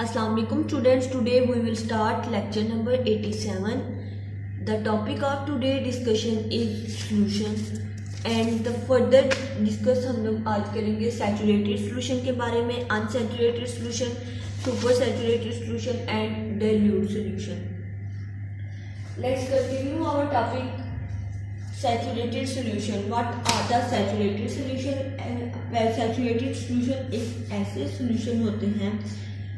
Assalamu alaikum students. Today we will start lecture number 87. The topic of today discussion is solution and the further discuss हम लोग आज करेंगे saturated solution के बारे में, unsaturated solution, super saturated solution and dilute solution. Let's continue our topic saturated solution. What are the saturated solution? Well, saturated solution एक ऐसे solution होते हैं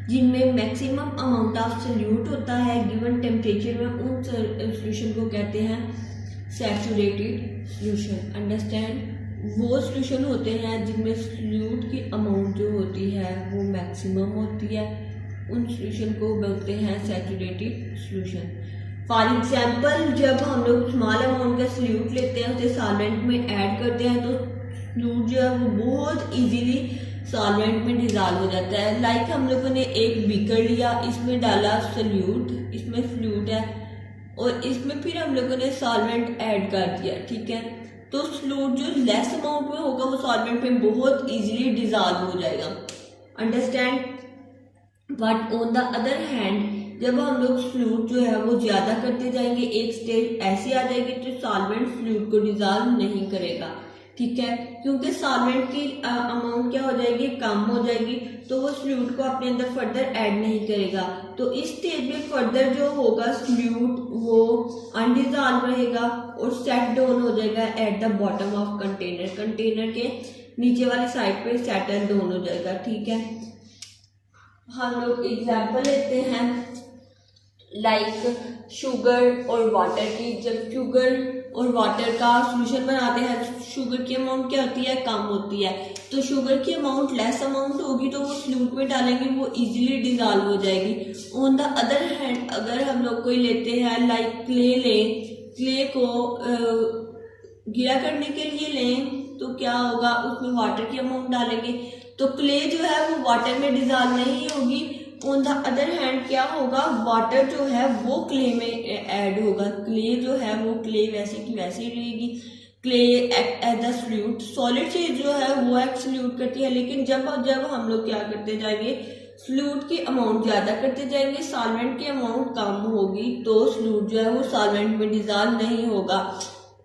जिनमें मैक्सिमम अमाउंट ऑफ सोल्यूट होता है गिवन टेम्परेचर में, उन सोल्यूशन को कहते हैं सैचुरेटेड सोल्यूशन। अंडरस्टैंड, वो सोल्यूशन होते हैं जिनमें सोल्यूट की अमाउंट जो होती है वो मैक्सिमम होती है, उन सोल्यूशन को बोलते हैं सैचुरेटेड सोल्यूशन। फॉर एग्जांपल, जब हम लोग स्मॉल अमाउंट का सोल्यूट लेते हैं, उसे सॉल्वेंट में ऐड करते हैं तो सोल्यूट जो है वो बहुत इजीली सॉल्वेंट में डिजॉल्व हो जाता है। लाइक हम लोगों ने एक बीकर लिया, इसमें डाला सोल्यूट, इसमें सोल्यूट है और इसमें फिर हम लोगों ने सॉल्वेंट ऐड कर दिया, ठीक है। तो सोल्यूट जो लेस अमाउंट में होगा वो सॉल्वेंट में बहुत इजीली डिजॉल्व हो जाएगा। Understand. But on the other hand, जब हम लोग सोल्यूट जो है वो ज्यादा करते जाएंगे, एक स्टेज ऐसी आ जाएगी तो सॉल्वेंट सोल्यूट को डिजॉल्व नहीं करेगा, ठीक है, क्योंकि सॉल्वेंट की अमाउंट क्या हो जाएगी, कम हो जाएगी, तो वो सोल्यूट को अपने अंदर फर्दर ऐड नहीं करेगा। तो इस स्टेज में फर्दर जो होगा सोल्यूट वो अनडिजॉल्व रहेगा और सेट डाउन हो जाएगा at the bottom of container, container के नीचे वाली साइड पे सेटल डाउन हो जाएगा, ठीक है। हम लोग एग्जाम्पल लेते हैं लाइक शुगर और वाटर की। जब शुगर और वाटर का सॉल्यूशन बनाते हैं, शुगर की अमाउंट क्या होती है, कम होती है, तो शुगर की अमाउंट लेस अमाउंट होगी तो वो सॉल्यूट में डालेंगे वो इजीली डिजॉल्व हो जाएगी। ऑन द अदर हैंड, अगर हम लोग कोई लेते हैं लाइक क्ले लें, क्ले को गीला करने के लिए लें तो क्या होगा, उसमें वाटर की अमाउंट डालेंगे तो क्ले जो है वो वाटर में डिजॉल्व नहीं होगी। ऑन द अदर हैंड क्या होगा, वाटर जो है वो क्ले में ऐड होगा, क्ले जो है वो क्ले वैसे की वैसे ही रहेगी। Clay act as the solute, solid चीज जो है वो एक्ट सोल्यूट करती है, लेकिन जब हम लोग क्या करते जाएंगे, सोल्यूट की अमाउंट ज्यादा करते जाएंगे, सॉल्वेंट की अमाउंट कम होगी तो सोल्यूट जो है वो सॉल्वेंट में डिजॉल्व नहीं होगा।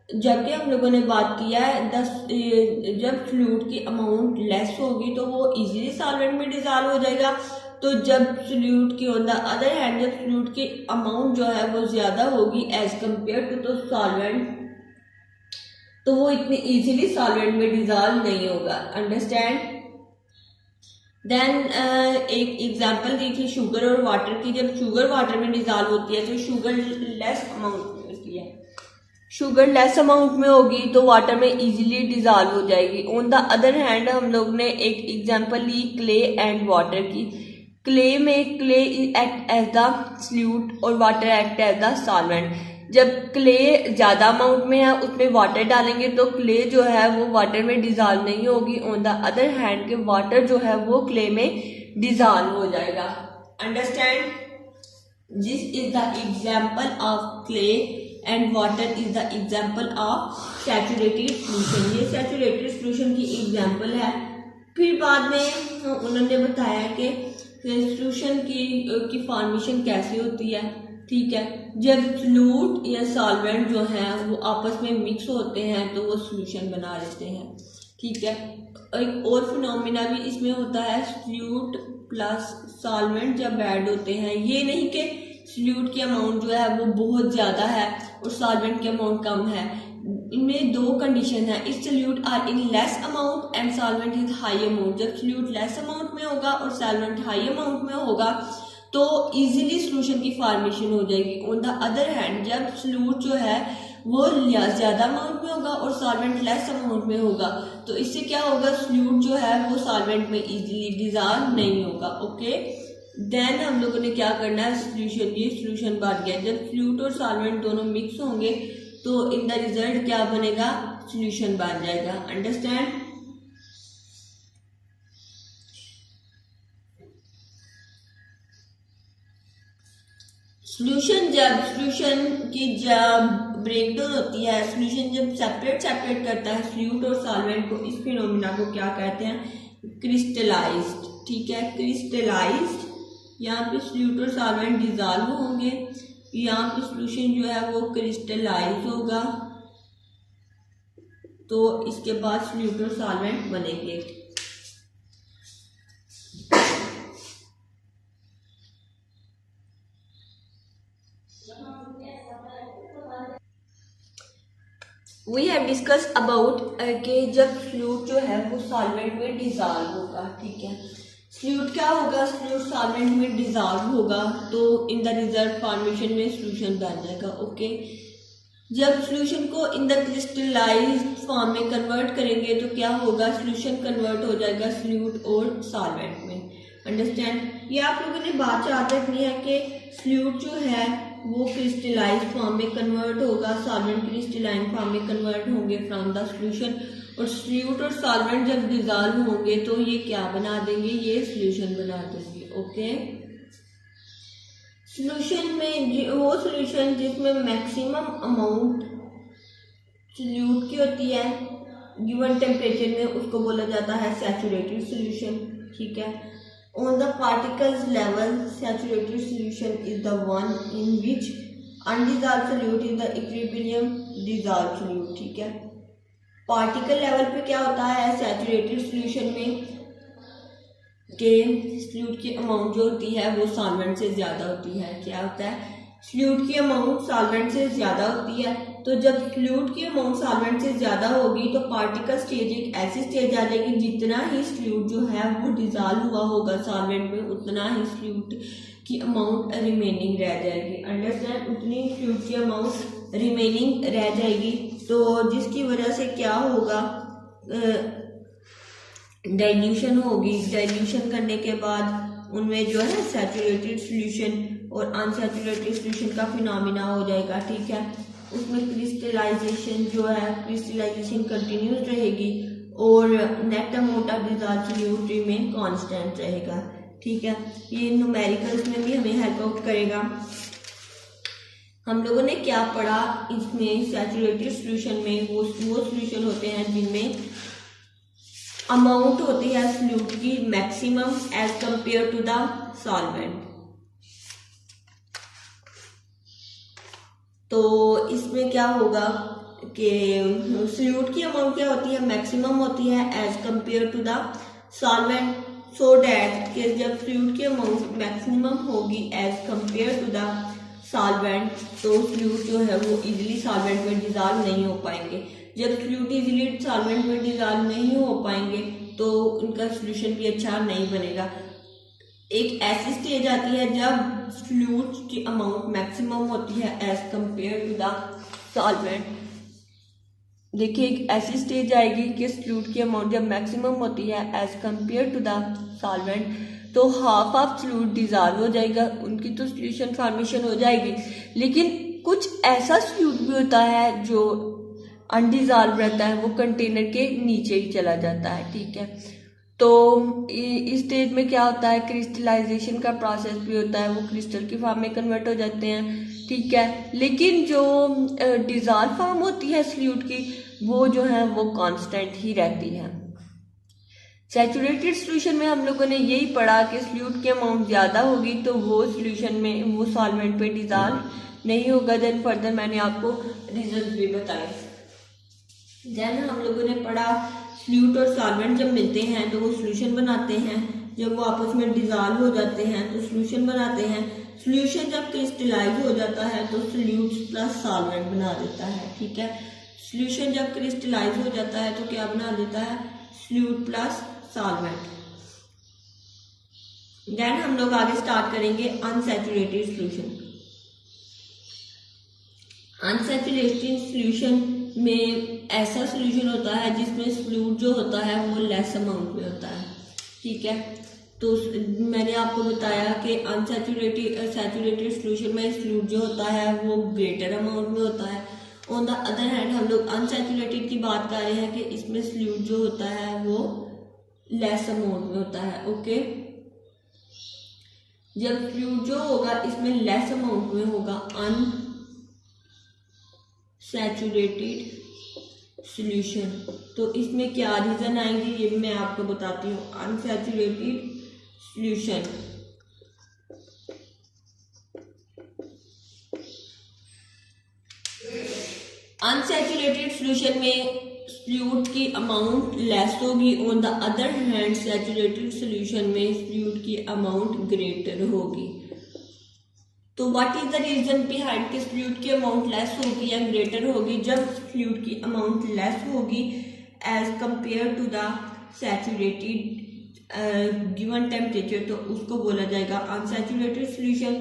जबकि हम लोगों ने बात किया है जब सोल्यूट की अमाउंट लेस होगी तो वो इजीली सॉल्वेंट में डिजॉल्व हो जाएगा। तो जब सोल्यूट की ऑन द अदर हैंड, जब सोल्यूट की अमाउंट जो है वो ज्यादा होगी एज कम्पेयर टू तो सॉल्वेंट, तो वो इतनी इजीली सॉल्वेंट में डिजॉल्व नहीं होगा। अंडरस्टैंड। देन एक एग्जांपल देखिए शुगर और वाटर की। जब शुगर वाटर में डिजॉल्व होती है तो शुगर लेस अमाउंट में होती है, शुगर लेस अमाउंट में होगी तो वाटर में इजीली डिजॉल्व हो जाएगी। ऑन द अदर हैंड हम लोग ने एक एग्जांपल ली क्ले एंड वाटर की। क्ले में clay act as the solute और water act as the solvent. जब क्ले ज्यादा अमाउंट में है उसमें वाटर डालेंगे तो क्ले जो है वो वाटर में डिजॉल्व नहीं होगी। ऑन द अदर हैंड के वाटर जो है वो क्ले में डिजॉल्व हो जाएगा। Understand. This is the example of clay and water is the example of saturated solution. ये सैचुरेटेड सोल्यूशन की एग्जाम्पल है। फिर बाद में उन्होंने बताया कि सोल्यूशन की फॉर्मेशन कैसे होती है, ठीक है। जब सोल्यूट या सॉल्वेंट जो है वो आपस में मिक्स होते हैं तो वो सोल्यूशन बना देते हैं, ठीक है। एक और फिनोमिना भी इसमें होता है, सोल्यूट प्लस सॉल्वेंट जब ऐड होते हैं, ये नहीं कि सोल्यूट की अमाउंट जो है वो बहुत ज्यादा है और सॉल्वेंट की अमाउंट कम है। इनमें दो कंडीशन है, इस solute are in less amount and solvent is high amount. जब सोल्यूट लेस अमाउंट में होगा और सॉल्वेंट हाई अमाउंट में होगा तो इजीली सोल्यूशन की फॉर्मेशन हो जाएगी। ऑन द अदर हैंड, जब सोल्यूट जो है वो ज्यादा अमाउंट में होगा और सॉल्वेंट लेस अमाउंट में होगा तो इससे क्या होगा, सोल्यूट जो है वो सॉल्वेंट में इजीली डिजॉल्व नहीं होगा। ओके, देन हम लोगों ने क्या करना है, सोल्यूशन, ये सोल्यूशन बन गया। जब सोल्यूट और सॉल्वेंट दोनों मिक्स होंगे तो इन द रिजल्ट क्या बनेगा, सोल्यूशन बन जाएगा। अंडरस्टैंड। सोल्यूशन की जब ब्रेकडाउन होती है, सोल्यूशन जब सेपरेट करता है सोल्यूट और सॉल्वेंट को, इस फिनोमिना को क्या कहते हैं, क्रिस्टलाइज्ड, ठीक है। क्रिस्टलाइज्ड यहाँ पे सॉल्यूट और सॉल्वेंट डिजॉल्व होंगे, यहाँ पे सॉल्यूशन जो है वो क्रिस्टलाइज होगा, तो इसके बाद सॉल्यूट और सॉल्वेंट बनेंगे। वी हैव डिस्कस अबाउट कि जब फ्लूइड जो है वो सॉल्वेंट में डिजॉल्व होगा, ठीक है, फ्लूइड क्या होगा, फ्लूइड सॉल्वेंट में डिजॉल्व होगा, तो इन द रिजल्ट फॉर्मेशन में सॉल्यूशन बन जाएगा। ओके, जब सॉल्यूशन को इन द क्रिस्टलाइज्ड फॉर्म में कन्वर्ट करेंगे तो क्या होगा, सॉल्यूशन कन्वर्ट हो जाएगा फ्लूइड और सॉल्वेंट में। अंडरस्टैंड, ये आप लोगों ने बात याद रखनी है कि फ्लूइड जो है वो क्रिस्टलाइज फॉर्म में कन्वर्ट होगा, सॉल्वेंट क्रिस्टलाइन फॉर्म में कन्वर्ट होंगे फ्रॉम द सॉल्यूशन, और फ्लूइड और सॉल्वेंट जब डिजॉल्व होंगे तो ये क्या बना देंगे, ये सॉल्यूशन बना देंगे। ओके, सॉल्यूशन में वो सॉल्यूशन जिसमें मैक्सिमम अमाउंट सॉल्यूट की होती है गिवन टेम्परेचर में, उसको बोला जाता है सैचुरेटेड सॉल्यूशन, ठीक है। On the particles level, saturated solution is the one in which undissolved solute is the equilibrium dissolved solute, ठीक है। पार्टिकल लेवल पे क्या होता है सैचुरेटेड सॉल्यूशन में कि सॉल्यूट की अमाउंट जो होती है वो सॉल्वेंट से ज़्यादा होती है। क्या होता है, सॉल्यूट की अमाउंट सॉल्वेंट से ज़्यादा होती है, तो जब सॉल्यूट की अमाउंट सॉल्वेंट से ज़्यादा होगी तो पार्टिकल स्टेज एक ऐसी स्टेज आ जाएगी जितना ही सॉल्यूट जो है वो डिजॉल्व हुआ होगा सॉल्वेंट में, उतना ही सॉल्यूट की अमाउंट रिमेनिंग रह जाएगी। अंडरस्टैंड, उतनी सॉल्यूट की अमाउंट रिमेनिंग रह जाएगी, तो जिसकी वजह से क्या होगा, डाइल्यूशन होगी। डाइल्यूशन करने के बाद उनमें जो है सैचुरेटेड सॉल्यूशन और अनसैचुरेटेड सॉल्यूशन का फिनोमिना हो जाएगा, ठीक है। उसमें क्रिस्टलाइजेशन जो है क्रिस्टलाइजेशन कंटिन्यूस रहेगी और net amount of dissolved solute में कांस्टेंट रहेगा, ठीक है। ये न्यूमेरिकल्स में भी हमें हेल्प आउट करेगा। हम लोगों ने क्या पढ़ा इसमें, सैचुरेटेड सॉल्यूशन में वो सॉल्यूशन होते हैं जिनमें अमाउंट होती है सॉल्यूट की maximum as compare to the solvent. तो इसमें क्या होगा कि सॉल्यूट की अमाउंट क्या होती है, मैक्सिमम होती है as compare to the solvent, so that कि जब सॉल्यूट की अमाउंट मैक्सिमम होगी as compare to the solvent तो सॉल्यूट जो है वो इजीली सॉल्वेंट में डिजॉल्व नहीं हो पाएंगे। जब सॉल्यूट इजीली सॉल्वेंट में डिजॉल्व नहीं हो पाएंगे तो उनका सॉल्यूशन भी अच्छा नहीं बनेगा। एक ऐसी स्टेज आती है जब सॉल्यूट की अमाउंट मैक्सिमम होती है as compare to the solvent. देखिए, एक ऐसी स्टेज आएगी कि सॉल्यूट की अमाउंट जब मैक्सिमम होती है as compare to the solvent तो हाफ ऑफ सॉल्यूट डिजॉल्व हो जाएगा, उनकी तो सॉल्यूशन फॉर्मेशन हो जाएगी। लेकिन कुछ ऐसा सॉल्यूट भी होता है जो अनडिजॉल्व रहता है, वो कंटेनर के नीचे ही चला जाता है, ठीक है। तो इस स्टेज में क्या होता है, क्रिस्टलाइजेशन का प्रोसेस भी होता है, वो क्रिस्टल की फॉर्म में कन्वर्ट हो जाते हैं, ठीक है। लेकिन जो डिजॉल्व फॉर्म होती है सॉल्यूट की वो जो है वो कांस्टेंट ही रहती है। सैचुरेटेड सॉल्यूशन में हम लोगों ने यही पढ़ा कि सॉल्यूट की अमाउंट ज़्यादा होगी तो वो सॉल्यूशन में वो सॉल्वेंट पे डिजॉल्व नहीं होगा। देन फर्दर मैंने आपको रीजन भी बताए। देन हम लोगों ने पढ़ा सॉल्यूट और सॉल्वेंट जब मिलते हैं तो वो सॉल्यूशन बनाते हैं, जब वो आपस में डिजॉल्व हो जाते हैं तो सॉल्यूशन बनाते हैं। सॉल्यूशन जब क्रिस्टलाइज हो जाता है तो सॉल्यूट प्लस सॉल्वेंट बना देता है, ठीक है। सॉल्यूशन जब क्रिस्टलाइज हो जाता है तो क्या बना देता है, सॉल्यूट प्लस सॉल्वेंट। देन हम लोग आगे स्टार्ट करेंगे अनसैचुरेटेड सॉल्यूशन। अनसैचुरेटेड सॉल्यूशन में ऐसा सॉल्यूशन होता है जिसमें सॉल्यूट जो होता है वो लेस अमाउंट में होता है, ठीक है। तो मैंने आपको बताया कि सैचुरेटेड सॉल्यूशन में सॉल्यूट जो होता है वो ग्रेटर अमाउंट में होता है। ऑन द अदर हैंड हम लोग अनसैचुरेटेड की बात कर रहे हैं कि इसमें सॉल्यूट जो होता है वो लेस अमाउंट में होता है, ओके। जब सॉल्यूट जो होगा इसमें लेस अमाउंट में होगा अनसैचुरेटेड सॉल्यूशन, तो इसमें क्या रीजन आएंगे ये भी मैं आपको बताती हूँ। अनसैचुरेटेड सॉल्यूशन अनसैचुरेटेड सोल्यूशन में फ्लूइड की अमाउंट लेस होगी, on the other hand saturated solution में फ्लूइड की अमाउंट ग्रेटर होगी। तो what is the reason behind कि फ्लूइड की अमाउंट लेस होगी या ग्रेटर होगी? जब फ्लूइड की अमाउंट लेस होगी as compare to the saturated given temperature, तो उसको बोला जाएगा अनसैचुरेटेड सोल्यूशन।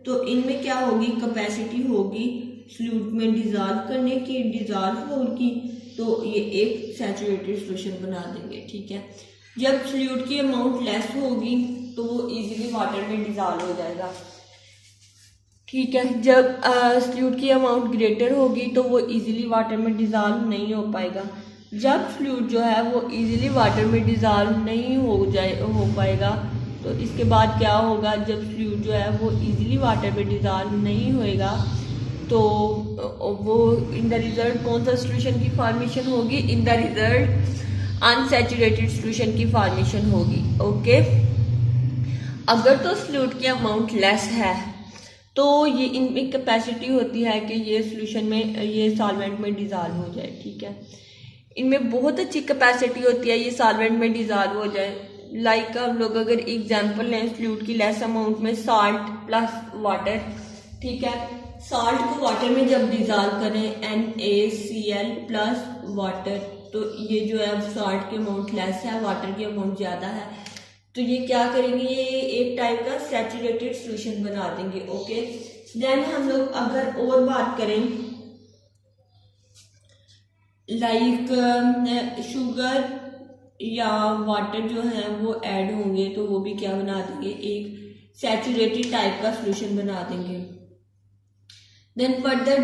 तो इनमें क्या होगी, कैपेसिटी होगी फ्लूइड में डिजॉल्व करने की, डिजॉल्व होगी तो ये एक सैचुरेटेड सोल्यूशन बना देंगे। ठीक है, जब फ्लूइड की अमाउंट लेस होगी तो वो इजीली वाटर में डिजॉल्व हो जाएगा। ठीक है, जब फ्लूइड की अमाउंट ग्रेटर होगी तो वो इजीली वाटर में डिजॉल्व नहीं हो पाएगा। जब फ्लूइड जो है वो इजीली वाटर में डिजॉल्व नहीं हो पाएगा तो इसके बाद क्या होगा, जब फ्लूइड जो है वो इजीली वाटर में डिजॉल्व नहीं होएगा तो वो इन द रिजल्ट कौन सा सोल्यूशन की फॉर्मेशन होगी? इन द रिजल्ट अनसैचुरेटेड सोल्यूशन की फॉर्मेशन होगी। ओके, अगर तो फ्लूइड की अमाउंट लेस है तो ये इनमें कैपेसिटी होती है कि ये सोल्यूशन में, ये सॉल्वेंट में डिजॉल्व हो जाए। ठीक है, इनमें बहुत अच्छी कैपेसिटी होती है ये सॉल्वेंट में डिजॉल्व हो जाए। लाइक हम लोग अगर एग्जांपल लें फ्लूइड की लेस अमाउंट में साल्ट प्लस वाटर। ठीक है, साल्ट को वाटर में जब डिजॉल्व करें NaCl प्लस वाटर, तो ये जो है साल्ट की अमाउंट लेस है, वाटर की अमाउंट ज़्यादा है, तो ये क्या करेंगे, ये एक टाइप का सैचुरेटेड सोल्यूशन बना देंगे। ओके, देन हम लोग अगर और बात करें लाइक शुगर या वाटर जो है वो ऐड होंगे तो वो भी क्या बना देंगे, एक सैचुरेटेड टाइप का सोल्यूशन बना देंगे। देन फर्दर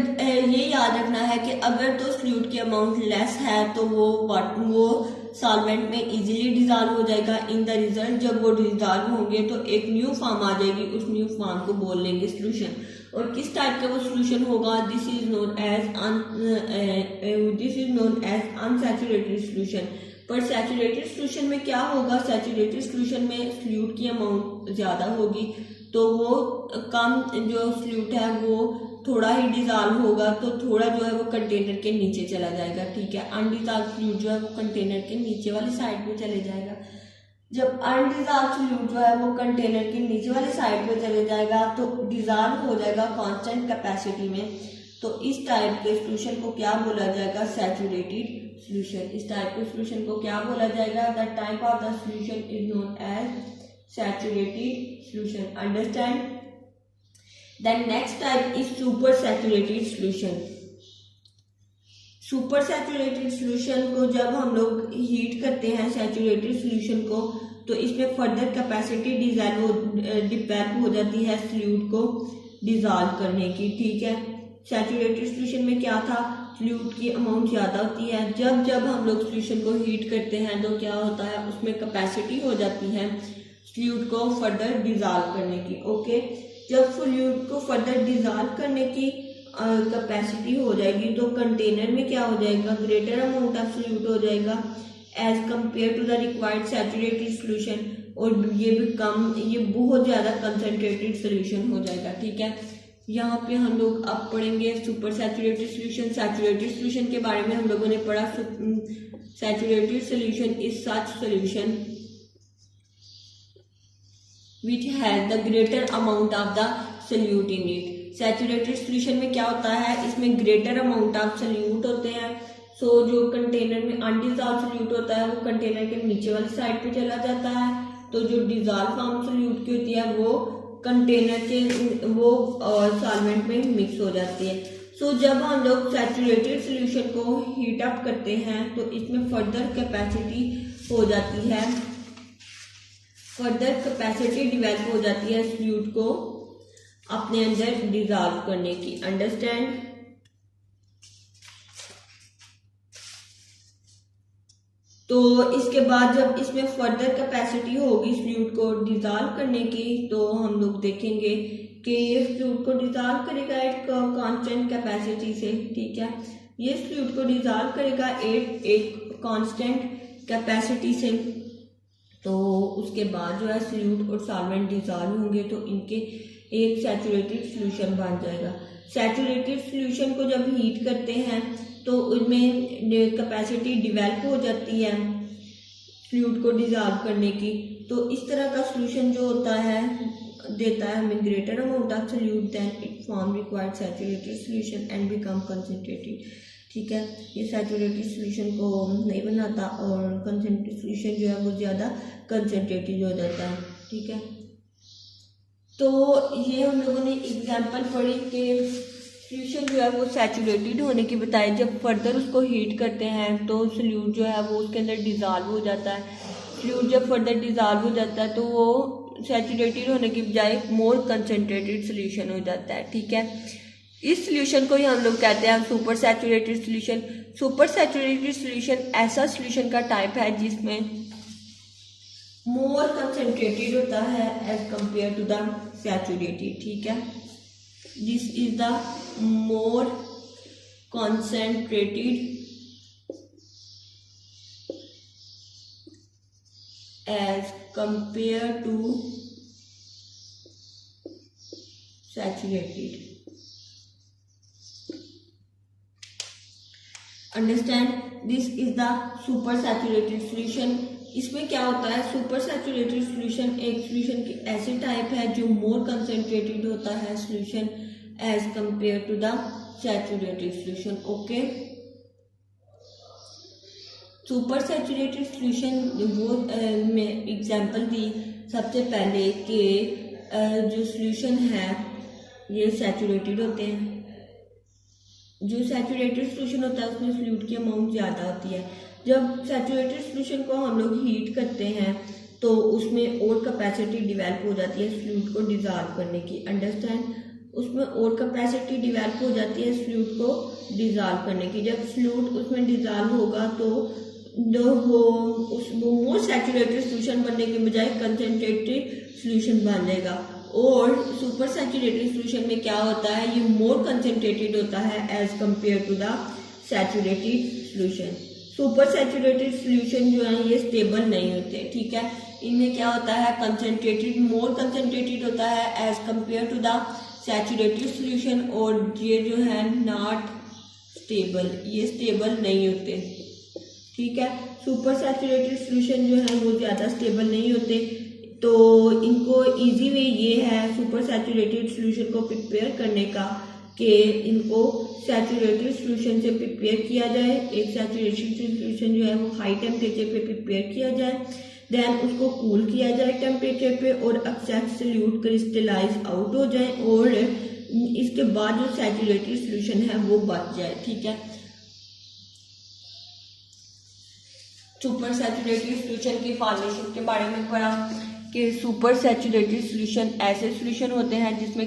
ये याद रखना है कि अगर तो फ्लूइड की अमाउंट लेस है तो वो सॉल्वेंट में इजीली डिजॉल्व हो जाएगा। इन द रिजल्ट जब वो डिजॉल्व होंगे तो एक न्यू फॉर्म आ जाएगी, उस न्यू फॉर्म को बोल लेंगे सोल्यूशन। और किस टाइप का वो सोल्यूशन होगा, this is known as unsaturated solution. पर सैचुरेटेड सोल्यूशन में क्या होगा, सैचुरेटेड सोल्यूशन में फ्लूइड की अमाउंट ज़्यादा होगी तो वो कम जो फ्लूइड है वो थोड़ा ही डिजॉल्व होगा, तो थोड़ा जो है वो कंटेनर के नीचे चला जाएगा। ठीक है, अनडिजॉल्व फ्लूइड जो है वो कंटेनर के नीचे वाली साइड में चले जाएगा। जब अनडिजॉल्व फ्लूइड जो है वो कंटेनर के नीचे वाली साइड में चले जाएगा तो डिजॉल्व हो जाएगा कांस्टेंट कैपेसिटी में। तो इस टाइप के सोल्यूशन को क्या बोला जाएगा, सैचुरेटेड सोल्यूशन। इस टाइप के सोल्यूशन को क्या बोला जाएगा, the type of the solution is known as saturated solution. Understand? Then next type is super saturated solution. Super saturated solution को जब हम लोग हीट करते हैं सैचुरेटेड सोल्यूशन को तो इसमें फर्दर कैपेसिटी डिवेलप हो जाती है फ्लूइड को डिजॉल्व करने की। ठीक है, सैचुरेटेड सोल्यूशन में क्या था, फ्लूइड की अमाउंट ज़्यादा होती है। जब हम लोग सोल्यूशन को हीट करते हैं तो क्या होता है, उसमें कैपेसिटी हो जाती है फ्लूइड को फर्दर डिजॉल्व करने की। ओके, जब फ्लूइड को फर्दर डिजॉल्व करने की कैपेसिटी हो जाएगी तो कंटेनर में क्या हो जाएगा, ग्रेटर अमाउंट ऑफ फ्लूइड हो जाएगा as compare to the required saturated solution, और ये बहुत ज़्यादा कंसनट्रेटेड सोल्यूशन हो जाएगा। ठीक है, यहाँ पे हम लोग अब पढ़ेंगे super saturated solution. Saturated solution के बारे में हम लोगों ने पढ़ा, saturated solution is such solution which has the greater amount of the solute in it। Saturated solution में क्या होता है, इसमें ग्रेटर अमाउंट ऑफ सोल्यूट होते हैं। सो जो कंटेनर में अनडिजॉल्व सोल्यूट होता है वो कंटेनर के नीचे वाली साइड पे चला जाता है, तो जो डिजॉल्व फॉर्म सोल्यूट की होती है वो कंटेनर के सॉल्वेंट में मिक्स हो जाती है। सो जब हम लोग सैचुरेटेड सोल्यूशन को हीट अप करते हैं तो इसमें फर्दर कैपेसिटी हो जाती है, फर्दर कैपेसिटी डिवेलप हो जाती है फ्लूइड को अपने अंदर डिजॉल्व करने की। अंडरस्टैंड? तो इसके बाद जब इसमें फर्दर कैपेसिटी होगी फ्लूइड को डिजॉल्व करने की तो हम लोग देखेंगे कि ये फ्लूइड को डिजॉल्व करेगा एक कांस्टेंट कैपेसिटी से। ठीक है, ये फ्लूइड को डिजॉल्व करेगा एक कांस्टेंट कैपेसिटी से। तो उसके बाद जो है फ्लूइड और सॉल्वेंट डिजॉल्व होंगे तो इनके एक सैचुरेटेड सोल्यूशन बन जाएगा। सैचुरेटेड सॉल्यूशन को जब हीट करते हैं तो उसमें कैपेसिटी डिवेल्प हो जाती है फ्लूइड को डिजॉल्व करने की। तो इस तरह का सॉल्यूशन जो होता है देता है हमें greater amount of solute than it form required saturated solution and become concentrated. ठीक है, ये सैचुरेटेड सॉल्यूशन को नहीं बनाता और कंसंट्रेटेड सॉल्यूशन जो है वो ज़्यादा कंसंट्रेटेड हो जाता है। ठीक है, तो ये हम लोगों ने एग्जांपल पढ़ी कि सॉल्यूशन जो है वो सैचुरेटेड होने की बताए, जब फर्दर उसको हीट करते हैं तो सॉल्यूट जो है वो उसके अंदर डिज़ोल्व हो जाता है। फ्लूइड जब फर्दर डिज़ोल्व हो जाता है तो वो सैचुरेटेड होने की बजाय मोर कंसनट्रेटेड सॉल्यूशन हो जाता है। ठीक है, इस सॉल्यूशन को ही हम लोग कहते हैं super saturated solution. Super saturated solution ऐसा सॉल्यूशन का टाइप है जिसमें मोर कंसनट्रेटेड होता है as compare to the saturated. ठीक है, this is the more concentrated as compared to saturated. Understand, this is the super saturated solution. इसमें क्या होता है, सुपर सैचुरेटेड सॉल्यूशन एक सॉल्यूशन की ऐसी टाइप है जो मोर कंसंट्रेटेड होता है solution as compare to the saturated solution. Okay, super saturated solution वो में एग्जांपल दी सबसे पहले कि जो सॉल्यूशन है ये सैचुरेटेड होते हैं। जो सैचुरेटेड सॉल्यूशन होता है उसमें फ्लूइड की अमाउंट ज़्यादा होती है। जब सैचुरेटेड सॉल्यूशन को हम लोग हीट करते हैं तो उसमें और कैपेसिटी डिवेल्प हो जाती है फ्लूइड को डिज़ोल्व करने की। अंडरस्टैंड, उसमें और कैपेसिटी डिवेल्प हो जाती है फ्लूइड को डिज़ोल्व करने की। जब फ्लूइड उसमें डिज़ोल्व होगा तो वो मोर सैचुरेटेड सॉल्यूशन बनने के बजाय कंसंट्रेटेड सॉल्यूशन बन जाएगा। और सुपर सैचुरेटेड सॉल्यूशन में क्या होता है, ये मोर कंसंट्रेटेड होता है as compare to the saturated solution. Super saturated solution जो है ये स्टेबल नहीं होते। ठीक है, इनमें क्या होता है, कंसंट्रेटेड मोर कंसंट्रेटेड होता है as compare to the saturated solution, और ये जो है नॉट स्टेबल, ये स्टेबल नहीं होते। ठीक है, सुपर सैचुरेटेड सॉल्यूशन जो है वो ज़्यादा स्टेबल नहीं होते। तो इनको इजी वे ये है सुपर सैचुरेटेड सॉल्यूशन को प्रिपेयर करने का कि इनको सैचुरेटेड सॉल्यूशन से प्रिपेयर किया जाए। एक सैचुरेटेड सॉल्यूशन जो है वो हाई टेम्परेचर पे प्रिपेयर किया जाए, देन उसको कूल किया जाए टेम्परेचर पे और एक्सेस सॉल्यूट क्रिस्टलाइज आउट हो जाए और इसके बाद जो सैचुरेटेड सॉल्यूशन है वो बच जाए। ठीक है, सुपर सैचुरेटेड सॉल्यूशन की फॉर्मेशन के बारे में पढ़ा कि सुपर सैचुरेटेड सॉल्यूशन ऐसे सॉल्यूशन होते हैं जिसमें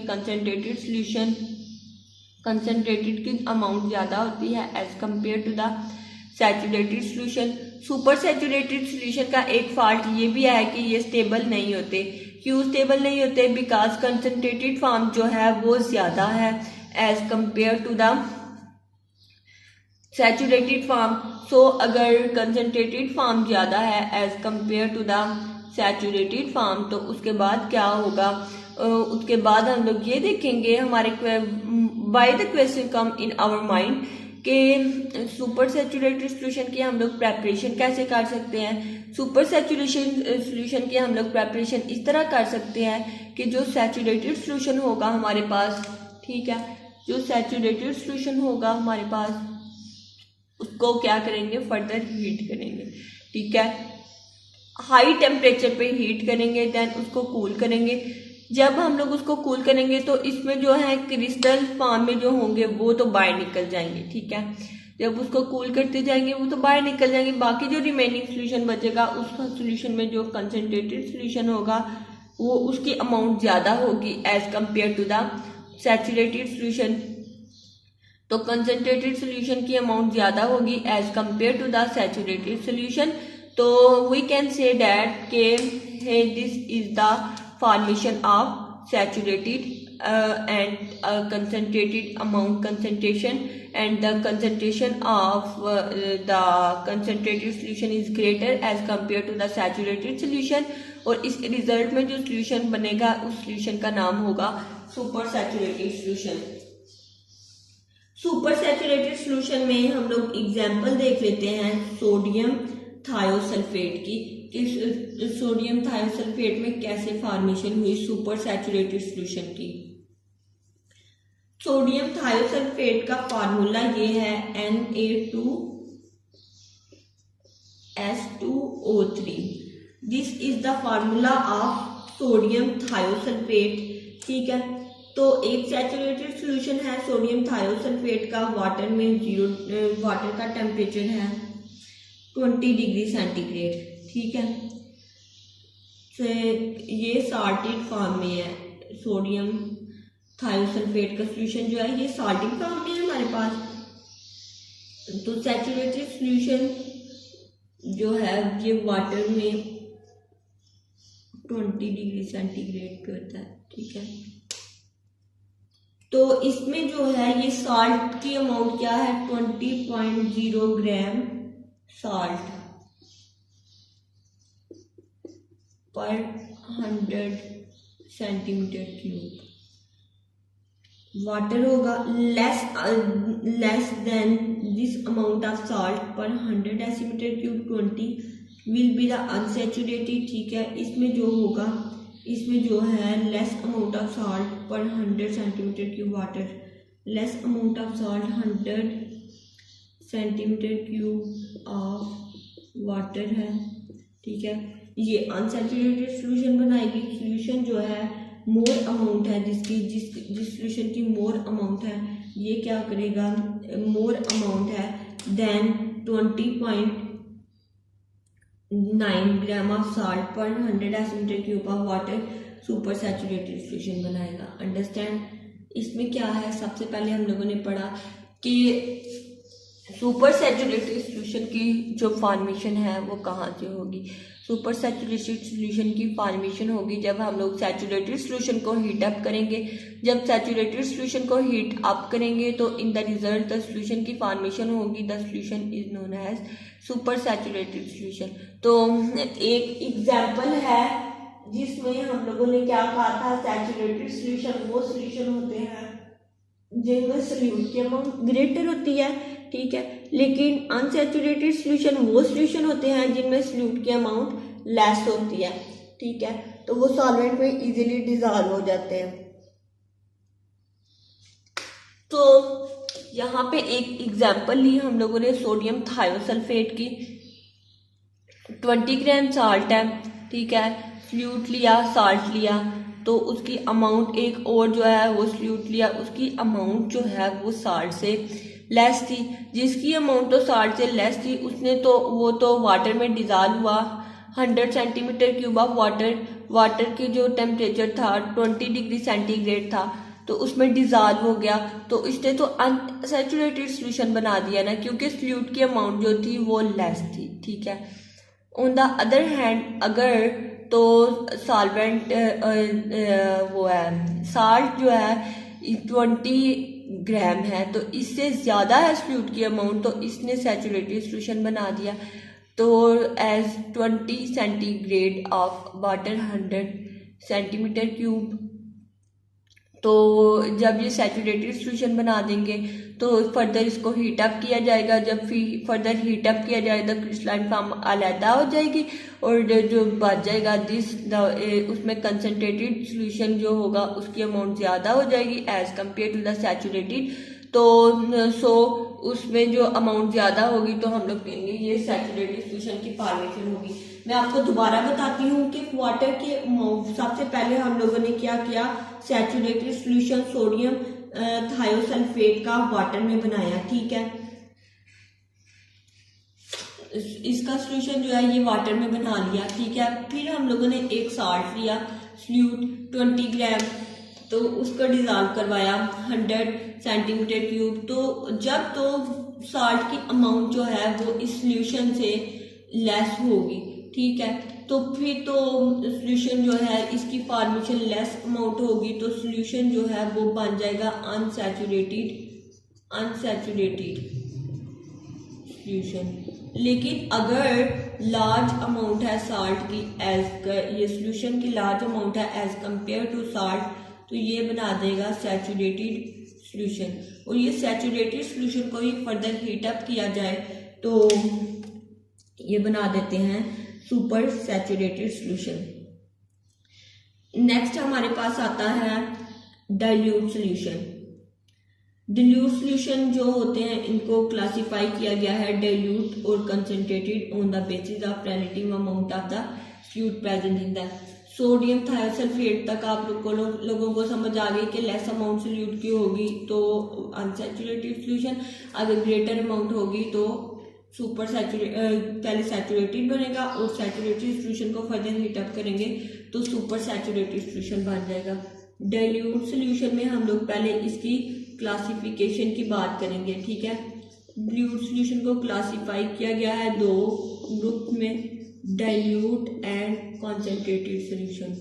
कंसंट्रेटेड की अमाउंट ज़्यादा होती है as compare to the saturated solution. Super saturated solution का एक फॉल्ट ये भी है कि ये स्टेबल नहीं होते। क्यों स्टेबल नहीं होते, बिकॉज कंसंट्रेटेड फॉर्म जो है वो ज़्यादा है as compare to the saturated form. So अगर कंसंट्रेटेड फॉर्म ज़्यादा है as compare to the saturated form तो उसके बाद क्या होगा, उसके बाद हम लोग ये देखेंगे हमारे by the question come in our mind कि सुपर सैचुरेटेड सॉल्यूशन की हम लोग प्रेपरेशन कैसे कर सकते हैं। सुपर सैचुरेशन सॉल्यूशन की हम लोग प्रेपरेशन इस तरह कर सकते हैं कि जो सैचुरेटेड सॉल्यूशन होगा हमारे पास, ठीक है, जो सैचुरेटेड सॉल्यूशन होगा हमारे पास उसको क्या करेंगे, फर्दर हीट करेंगे। ठीक है, हाई टेम्परेचर पे हीट करेंगे, देन उसको कूल करेंगे। जब हम लोग उसको कूल करेंगे तो इसमें जो है क्रिस्टल फॉर्म में जो होंगे वो तो बाहर निकल जाएंगे। ठीक है, जब उसको कूल करते जाएंगे वो तो बाहर निकल जाएंगे। बाकी जो रिमेनिंग सॉल्यूशन बचेगा उस सॉल्यूशन में जो कंसंट्रेटेड सॉल्यूशन होगा वो उसकी अमाउंट ज़्यादा होगी as compare to the saturated solution. तो कंसंट्रेटेड सॉल्यूशन की अमाउंट ज़्यादा होगी as compare to the saturated solution. तो वी कैन से दैट के this is the formation of saturated and concentrated amount concentration, and the concentration of the concentrated solution is greater as compared to the saturated solution, और इस result में जो solution बनेगा उस solution का नाम होगा super saturated solution। Super saturated solution में हम लोग एग्जाम्पल देख लेते हैं सोडियम थायोसल्फेट की, कि सोडियम थायोसल्फेट में कैसे फॉर्मेशन हुई सुपर सैचुरेटेड सोल्यूशन की। सोडियम थायोसल्फेट का फार्मूला ये है Na2S2O3। This is the formula of sodium thiosulphate. ठीक है, तो एक सैचुरेटेड सॉल्यूशन है सोडियम थायोसल्फेट का, वाटर में वाटर का टेम्परेचर है 20 डिग्री सेंटीग्रेड। ठीक है, तो ये साल्टेड फॉर्म में है सोडियम थायोसल्फेट का सॉल्यूशन जो है, ये साल्टेड फॉर्म में है हमारे पास। तो सैचुरेटेड सॉल्यूशन जो है ये वाटर में 20 डिग्री सेंटीग्रेड पे होता है। ठीक है, तो इसमें जो है ये साल्ट की अमाउंट क्या है 20.0 ग्राम साल्ट पर 100 सेंटीमीटर क्यूब। वाटर होगा less than this amount of salt पर 100 decimetre cube 20 will be the unsaturated. ठीक है, इसमें जो होगा, इसमें जो है लेस अमाउंट ऑफ साल्ट पर 100 centimetre cube water, less amount of salt 100 centimetre cube of water है। ठीक है, ये अनसैचुरेटेड सॉल्यूशन बनाएगी। सॉल्यूशन जो है मोर अमाउंट है जिस सॉल्यूशन की मोर अमाउंट है, ये क्या करेगा, मोर अमाउंट है देन 20.9 ग्राम ऑफ साल्ट पर 100 decimetre cube of water super saturated solution बनाएगा। अंडरस्टैंड, इसमें क्या है, सबसे पहले हम लोगों ने पढ़ा कि सुपर सैचुरेटेड सॉल्यूशन की जो फॉर्मेशन है वो कहाँ से होगी। सुपर सैचुरेटेड सॉल्यूशन की फॉर्मेशन होगी जब हम लोग सैचुरेटेड सॉल्यूशन को हीट अप करेंगे। जब सैचुरेटेड सॉल्यूशन को हीट अप करेंगे तो in the result the solution की फॉर्मेशन होगी। The solution is known as super saturated solution. तो एक एग्जाम्पल है जिसमें हम लोगों ने क्या कहा था, सैचुरेटेड सॉल्यूशन वो सॉल्यूशन होते हैं जिनमें सॉल्यूट की अमाउंट ग्रेटर होती है। ठीक है, लेकिन अनसैचुरेटेड सॉल्यूशन वो सॉल्यूशन होते हैं जिनमें सॉल्यूट की अमाउंट लेस होती है। ठीक है, तो वो सॉल्वेंट में इजीली डिसॉल्व हो जाते हैं। तो यहाँ पे एक एग्जांपल ली हम लोगों ने सोडियम थायोसल्फेट की। 20 ग्राम साल्ट है। ठीक है, सॉल्यूट लिया, साल्ट लिया, तो उसकी अमाउंट एक और जो है वो सॉल्यूट लिया, उसकी अमाउंट जो है वो साल्ट से लेस थी। जिसकी अमाउंट तो साल्ट से लेस थी उसने तो वो तो वाटर में डिजॉल्व हुआ। 100 सेंटीमीटर क्यूब ऑफ वाटर की जो टेम्परेचर था 20 डिग्री सेंटीग्रेड था, तो उसमें डिजॉल्व हो गया। तो इसने तो अनसैचुरेटेड सॉल्यूशन बना दिया ना, क्योंकि सॉल्यूट की अमाउंट जो थी वो लेस थी। ठीक है, ऑन द अदर हैंड अगर तो सॉल्वेंट वो है साल्ट जो है 20 ग्राम है, तो इससे ज़्यादा है सॉल्यूट की अमाउंट, तो इसने सैचुरेटेड सॉल्यूशन बना दिया। तो as 20 centigrade of water 100 centimetre cube. तो जब ये सैचुरेटेड सॉल्यूशन बना देंगे तो फर्दर इसको हीट अप किया जाएगा। जब फर्दर हीट अप किया जाएगा क्रिस्टलाइन फॉर्म अलहदा हो जाएगी और जो बच जाएगा उसमें कंसनट्रेटेड सॉल्यूशन जो होगा उसकी अमाउंट ज़्यादा हो जाएगी as compare to the saturated. तो उसमें जो अमाउंट ज़्यादा होगी तो हम लोग कहेंगे ये सैचुरेटेड सॉल्यूशन की फॉर्मेशन होगी। मैं आपको दोबारा बताती हूँ कि वाटर के सबसे पहले हम लोगों ने क्या किया, सैचुरेटेड सॉल्यूशन सोडियम थायोसल्फेट का वाटर में बनाया। ठीक है, इसका सॉल्यूशन जो है ये वाटर में बना लिया। ठीक है, फिर हम लोगों ने एक साल्ट लिया सॉल्यूट 20 ग्राम, तो उसको डिजॉल्व करवाया 100 सेंटीमीटर क्यूब। तो जब तो साल्ट की अमाउंट जो है वो इस सॉल्यूशन से लेस होगी। ठीक है, तो फिर तो सॉल्यूशन जो है इसकी फॉर्मेशन लेस अमाउंट होगी, तो सॉल्यूशन जो है वो बन जाएगा अनसैचुरेटेड सॉल्यूशन। लेकिन अगर लार्ज अमाउंट है साल्ट की ये सॉल्यूशन की लार्ज अमाउंट है एज कंपेयर टू साल्ट, तो ये बना देगा सैचुरेटेड सोल्यूशन, और ये सैचुरेटेड सोल्यूशन को ही फर्दर हीट अप किया जाए तो ये बना देते हैं सुपर सैचुरेटेड सोल्यूशन। नेक्स्ट हमारे पास आता है डाइल्यूट सोल्यूशन। डाइल्यूट सोल्यूशन जो होते हैं इनको क्लासिफाई किया गया है डाइल्यूट और concentrated on the basis of relative amount of the fluid present in the sodium thiosulphate तक आप लोगों को समझ आ गई कि लेस अमाउंट सोल्यूट की होगी तो अनसैचुरेटेड सोल्यूशन, अगर ग्रेटर अमाउंट होगी तो सुपर पहले सैचुरेटेड बनेगा और सैचुरेटेड सोल्यूशन को फर्दर हीट अप करेंगे तो सुपर सैचुरेटेड सोल्यूशन बन जाएगा। डाइल्यूट सोल्यूशन में हम लोग पहले इसकी क्लासिफिकेशन की बात करेंगे, ठीक है। डाइल्यूट सोल्यूशन को क्लासिफाई किया गया है दो ग्रुप में, डाइल्यूट एंड कॉन्सेंट्रेटेड सोल्यूशन,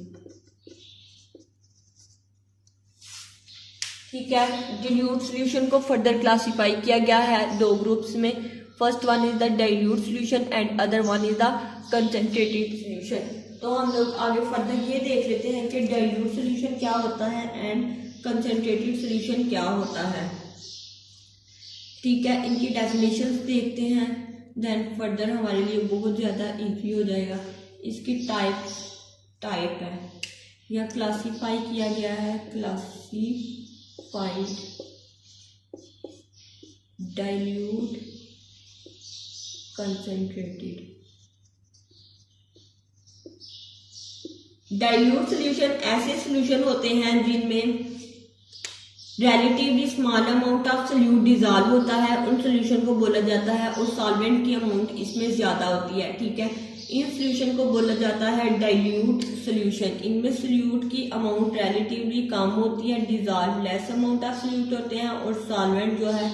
ठीक है। डाइल्यूट सोल्यूशन को फर्दर क्लासिफाई किया गया है दो ग्रुप्स में, first one is the dilute solution and other one is the concentrated solution. तो हम लोग आगे फर्दर ये देख लेते हैं कि डाइल्यूट सोल्यूशन क्या होता है एंड कंसेंट्रेटेड सोल्यूशन क्या होता है, ठीक है। इनकी डेफिनेशंस देखते हैं, देन फर्दर हमारे लिए बहुत ज़्यादा इजी हो जाएगा। इसकी टाइप है या क्लासिफाई किया गया है, classified dilute concentrated. Dilute solution ऐसे सोल्यूशन होते हैं जिनमें relatively small amount of solute dissolve होता है, उन सोल्यूशन को बोला जाता है, और सॉल्वेंट की अमाउंट इसमें ज्यादा होती है, ठीक है। इन सोल्यूशन को बोला जाता है डाइल्यूट सोल्यूशन। इनमें सोल्यूट की अमाउंट रिलेटिवली कम होती है, dissolve less amount of solute होते हैं, और सॉल्वेंट जो है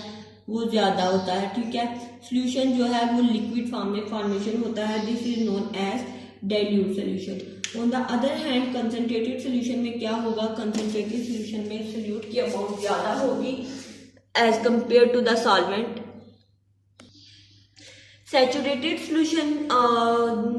वो ज्यादा होता है, ठीक है। सोल्यूशन जो है वो लिक्विड फॉर्म में फॉर्मेशन होता है, this is known as dilute solution. On the other hand concentrated solution में क्या होगा, कंसंट्रेटेड सोल्यूशन में सोल्यूट की अमाउंट ज्यादा होगी as compare to the solvent. Saturated solution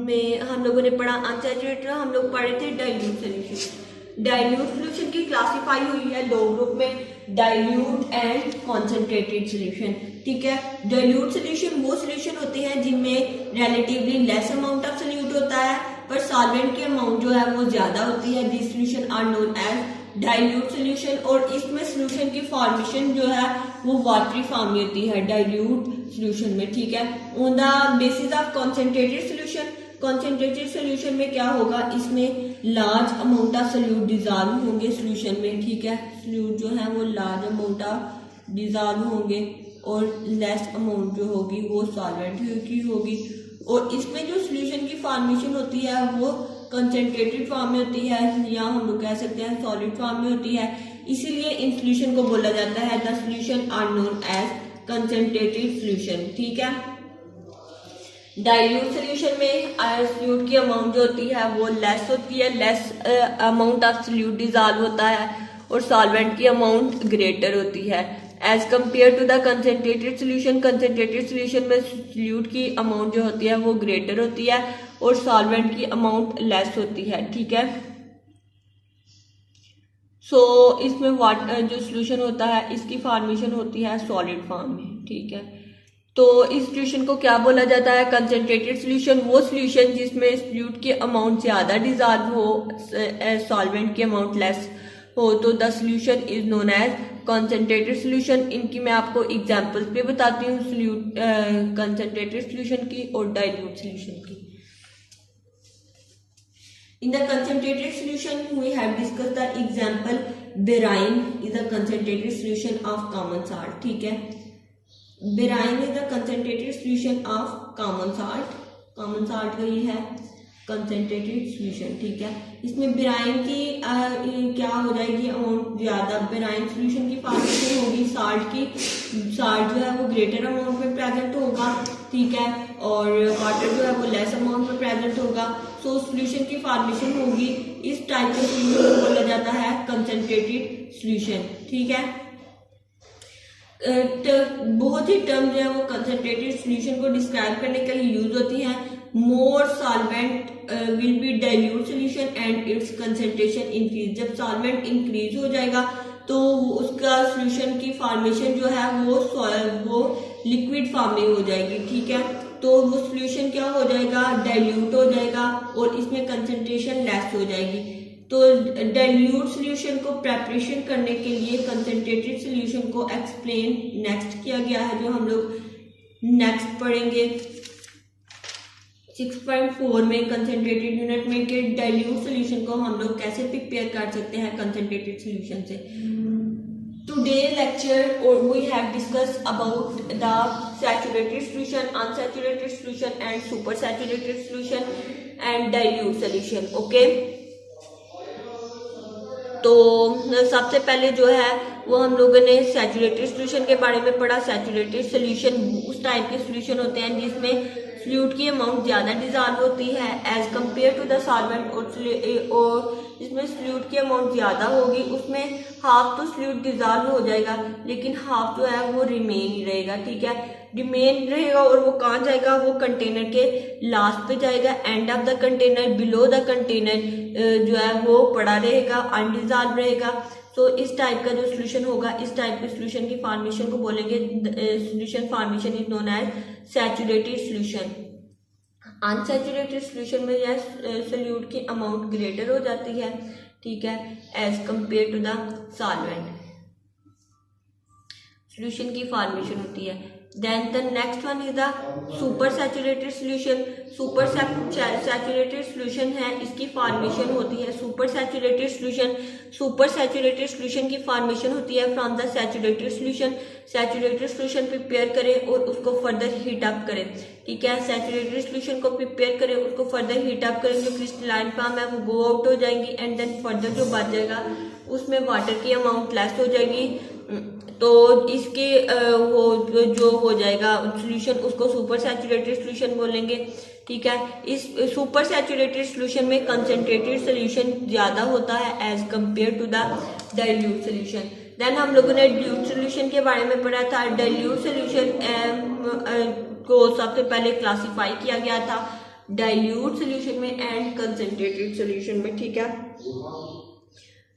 में हम लोगों ने पढ़ा, अनसैचुरेटेड हम लोग पढ़े थे डाइल्यूट सोल्यूशन। डाइल्यूट सोल्यूशन की क्लासिफाई हुई है दो ग्रुप में, डाइल्यूट एंड कॉन्सेंट्रेटेड सोल्यूशन, ठीक है। डाइल्यूट सोल्यूशन वो सोल्यूशन होते हैं जिनमें relatively less amount of solute होता है पर सॉल्वेंट की अमाउंट जो है वो ज्यादा होती है, this solution are known as dilute solution. और इसमें सोल्यूशन की फॉर्मेशन जो है वो वाटरी फॉर्म में होती है डाइल्यूट सोल्यूशन में, ठीक है। On the basis of concentrated solution, concentrated solution में क्या होगा, इसमें large amount of solute dissolve होंगे सोल्यूशन में, ठीक है। सोल्यूट जो है वो लार्ज अमाउंट ऑफ डिजॉल्व होंगे और लेस अमाउंट जो होगी वो सॉल्वेंट की होगी, और इसमें जो सोल्यूशन की फॉर्मेशन होती है वो कंसंट्रेटेड फॉर्म में होती है, या हम लोग कह सकते हैं सॉलिड फॉर्म में होती है, इसीलिए इन सोल्यूशन को बोला जाता है the solution are known as concentrated solution, ठीक है। डाइल्यूट सोल्यूशन में सोल्यूट की अमाउंट जो होती है वो लेस होती है, less amount of solute dissolve होता है, और सॉल्वेंट की अमाउंट ग्रेटर होती है as compare to the concentrated solution. Concentrated solution में सोल्यूट की अमाउंट जो होती है वो ग्रेटर होती है और सॉल्वेंट की अमाउंट लेस होती है, ठीक है। सो इसमें वाटर जो सोल्यूशन होता है इसकी फॉर्मेशन होती है सॉलिड फॉर्म में, ठीक है। तो इस सोल्यूशन को क्या बोला जाता है, कंसेंट्रेटेड सोल्यूशन वो सोल्यूशन जिसमें सोल्यूट की अमाउंट ज्यादा डिजॉल्व हो, सॉल्वेंट की अमाउंट लेस हो, तो the solution is known as concentrated solution. इनकी मैं आपको एग्जांपल्स भी बताती हूँ, कंसेंट्रेटेड सोल्यूशन की और डाइल्यूट सोल्यूशन की। In the concentrated solution, we have discussed the example berine is a concentrated solution of common salt, ठीक है। berine is a concentrated solution of common salt, common salt वही है concentrated solution, ठीक है। इसमें berine की क्या हो जाएगी अमाउंट ज्यादा, berine solution की फॉर्मेशन होगी साल्ट की, साल्ट जो है वो ग्रेटर अमाउंट में प्रेजेंट होगा, ठीक है, और वाटर जो है वो लेस अमाउंट में प्रेजेंट होगा, तो सोल्यूशन की फॉर्मेशन होगी। इस टाइप के सोल्यूशन को बोला जाता है कंसंट्रेटेड सोल्यूशन, ठीक है। बहुत ही टर्म जो है वो कंसंट्रेटेड सोल्यूशन को डिस्क्राइब करने के लिए यूज होती हैं। More solvent will be dilute solution and its concentration increase. जब सॉल्वेंट इंक्रीज हो जाएगा तो उसका सोल्यूशन की फॉर्मेशन जो है वो लिक्विड फॉर्म में हो जाएगी, ठीक है। तो वो सोल्यूशन क्या हो जाएगा, डाइल्यूट हो जाएगा और इसमें कंसंट्रेशन लेस हो जाएगी। तो डाइल्यूट सोल्यूशन को प्रेपरेशन करने के लिए कंसंट्रेटेड सोल्यूशन को एक्सप्लेन नेक्स्ट किया गया है, जो हम लोग नेक्स्ट पढ़ेंगे 6.4 में कंसंट्रेटेड यूनिट में कि डाइल्यूट सोल्यूशन को हम लोग कैसे प्रिपेयर कर सकते हैं कंसंट्रेटेड सोल्यूशन से। Today lecture we have discussed about the saturated solution, unsaturated solution and supersaturated solution and dilute solution, okay। तो सबसे पहले जो है वो हम लोगों ने सैचुरेटेड सोल्यूशन के बारे में पढ़ा। सैचुरेटेड सोल्यूशन उस टाइप के सोल्यूशन होते हैं जिसमें फ्लूइड की अमाउंट ज़्यादा डिजॉल्व होती है as compare to the solvent, और जिसमें फ्लूइड की अमाउंट ज़्यादा होगी उसमें हाफ तो फ्लूइड डिजॉल्व हो जाएगा लेकिन हाफ जो है वो रिमेन ही रहेगा, ठीक है। रिमेन रहेगा और वो कहाँ जाएगा, वो कंटेनर के लास्ट पे जाएगा, end of the container, below the container जो है वो पड़ा रहेगा, अनडिजॉल्व रहेगा। तो इस टाइप का जो सोल्यूशन होगा, इस टाइप के सोल्यूशन की फॉर्मेशन को बोलेंगे, solution formation is known as saturated solution. Unsaturated solution में यह सोल्यूट की अमाउंट ग्रेटर हो जाती है, ठीक है, as compare to the solvent. Solution की फॉर्मेशन होती है। Then the next one is the super saturated solution। super saturated solution है, इसकी फॉर्मेशन होती है super saturated solution की फॉर्मेशन होती है from the saturated solution prepare करें और उसको फर्दर हीट अप करें, ठीक है। सैचुरेटेड सोल्यूशन को प्रिपेयर करें, उसको फर्दर हीट अप करें, जो क्रिस्टलाइन फॉर्म है वो गो आउट हो जाएंगी, एंड देन फर्दर जो बच जाएगा उसमें वाटर की अमाउंट लेस हो जाएगी। तो इसके वो जो हो जाएगा सोल्यूशन उसको सुपर सैचुरेटेड सोल्यूशन बोलेंगे, ठीक है। इस सुपर सैचुरेटेड सोल्यूशन में कंसंट्रेटेड सोल्यूशन ज्यादा होता है as compare to the dilute solution. Then हम लोगों ने डाइल्यूट सोल्यूशन के बारे में पढ़ा था। डाइल्यूट सोल्यूशन को सबसे पहले क्लासिफाई किया गया था डाइल्यूट सोल्यूशन में एंड कंसंट्रेटेड सोल्यूशन में, ठीक है।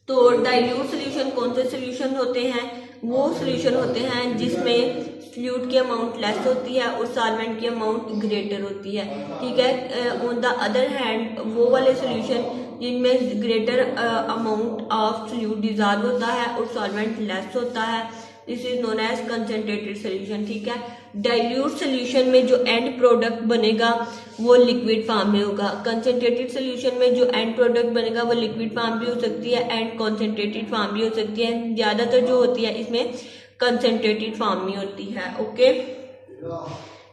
तो डाइल्यूट सोल्यूशन कौन से सोल्यूशन होते हैं, वो सोल्यूशन होते हैं जिसमें फ्लूइड की अमाउंट लेस होती है और सॉल्वेंट की अमाउंट ग्रेटर होती है, ठीक है। ऑन द अदर हैंड वो वाले सोल्यूशन जिनमें greater amount of fluid dissolve होता है और सॉल्वेंट लेस होता है, this is known as concentrated solution, ठीक है। डाइल्यूट सोल्यूशन में जो एंड प्रोडक्ट बनेगा वो लिक्विड फॉर्म में होगा। कंसंट्रेटेड सोल्यूशन में जो एंड प्रोडक्ट बनेगा वो लिक्विड फॉर्म भी हो सकती है एंड कॉन्सेंट्रेटेड फॉर्म भी हो सकती है। ज्यादातर जो होती है इसमें कंसंट्रेटेड फॉर्म में होती है, ओके।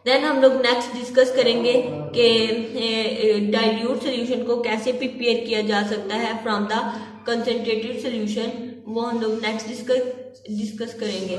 देन हम लोग नेक्स्ट डिस्कस करेंगे कि डाइल्यूट सोल्यूशन को कैसे प्रिपेयर किया जा सकता है फ्रॉम द कंसंट्रेटेड सोल्यूशन, वो हम लोग नेक्स्ट डिस्कस करेंगे।